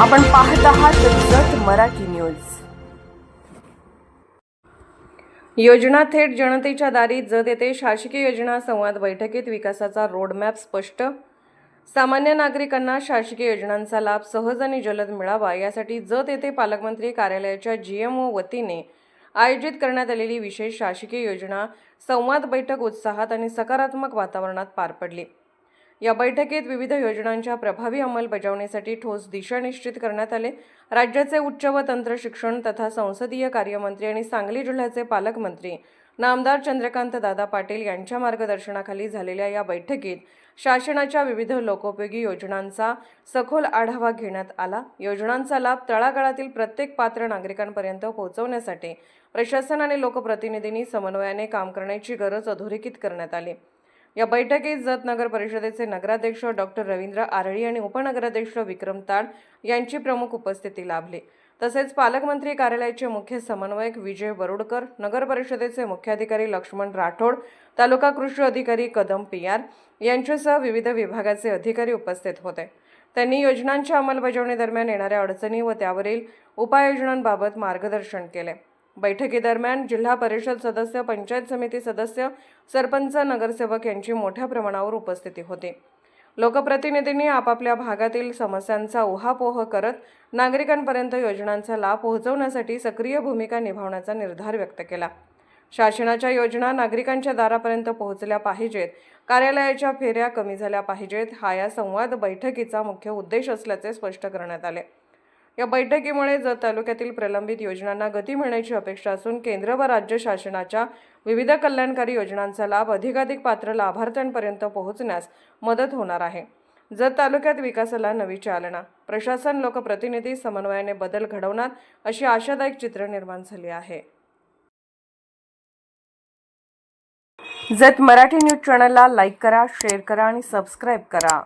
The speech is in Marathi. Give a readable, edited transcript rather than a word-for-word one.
आपण पाहत आहात जत मराठी न्यूज। योजना थेट जनतेच्या दारी। जत येथे शासकीय योजना संवाद बैठकीत विकासाचा रोडमॅप स्पष्ट। सामान्य नागरिकांना शासकीय योजनांचा लाभ सहज आणि जलद मिळावा यासाठी जत येथे पालकमंत्री कार्यालयाच्या GMO वतीने आयोजित करण्यात आलेली विशेष शासकीय योजना संवाद बैठक उत्साहात आणि सकारात्मक वातावरणात पार पडली। या बैठकीत विविध योजनांच्या प्रभावी अंमलबजावणीसाठी ठोस दिशा निश्चित करण्यात आले। राज्याचे उच्च व तंत्र शिक्षण तथा संसदीय कार्यमंत्री आणि सांगली जिल्ह्याचे पालकमंत्री नामदार चंद्रकांत दादा पाटील यांच्या मार्गदर्शनाखाली झालेल्या या बैठकीत शासनाच्या विविध लोकोपयोगी योजनांचा सखोल आढावा घेण्यात आला। योजनांचा लाभ तळागाळातील प्रत्येक पात्र नागरिकांपर्यंत पोहोचवण्यासाठी प्रशासन आणि लोकप्रतिनिधींनी समन्वयाने काम करण्याची गरज अधोरेखित करण्यात आली। या बैठकीत जत नगर परिषदेचे नगराध्यक्ष डॉक्टर रवींद्र आरळी आणि उपनगराध्यक्ष विक्रम ताड यांची प्रमुख उपस्थिती लाभली। तसेच पालकमंत्री कार्यालयाचे मुख्य समन्वयक विजय वरुडकर, नगर परिषदेचे मुख्याधिकारी लक्ष्मण राठोड, तालुका कृषी अधिकारी कदम PR यांच्यासह विविध विभागाचे अधिकारी उपस्थित होते। त्यांनी योजनांच्या अंमलबजावणी येणाऱ्या अडचणी व त्यावरील उपाययोजनांबाबत मार्गदर्शन केले। बैठकीदरम्यान जिल्हा परिषद सदस्य, पंचायत समिती सदस्य, सरपंच, नगरसेवक यांची मोठ्या प्रमाणावर उपस्थिती होती। लोकप्रतिनिधींनी आपापल्या भागातील समस्यांचा उहापोह करत नागरिकांपर्यंत योजनांचा लाभ पोहोचवण्यासाठी सक्रिय भूमिका निभावण्याचा निर्धार व्यक्त केला। शासनाच्या योजना नागरिकांच्या दारापर्यंत पोहोचल्या पाहिजेत, कार्यालयाच्या फेऱ्या कमी झाल्या पाहिजेत, हा या संवाद बैठकीचा मुख्य उद्देश असल्याचे स्पष्ट करण्यात आले। या बैठकीमुळे जत तालुक्यातील प्रलंबित योजनांना गती मिळण्याची अपेक्षा असून केंद्र व राज्य शासनाच्या विविध कल्याणकारी योजनांचा लाभ अधिकाधिक पात्र लाभार्थ्यांपर्यंत पोहोचण्यास मदत होणार आहे। जत तालुक्यात विकासाला नवी चालना, प्रशासन लोकप्रतिनिधी समन्वयाने बदल घडवणार अशी आशादायक चित्र निर्माण झाली आहे। जत मराठी न्यूज चॅनलला लाईक करा, शेअर करा आणि सबस्क्राईब करा।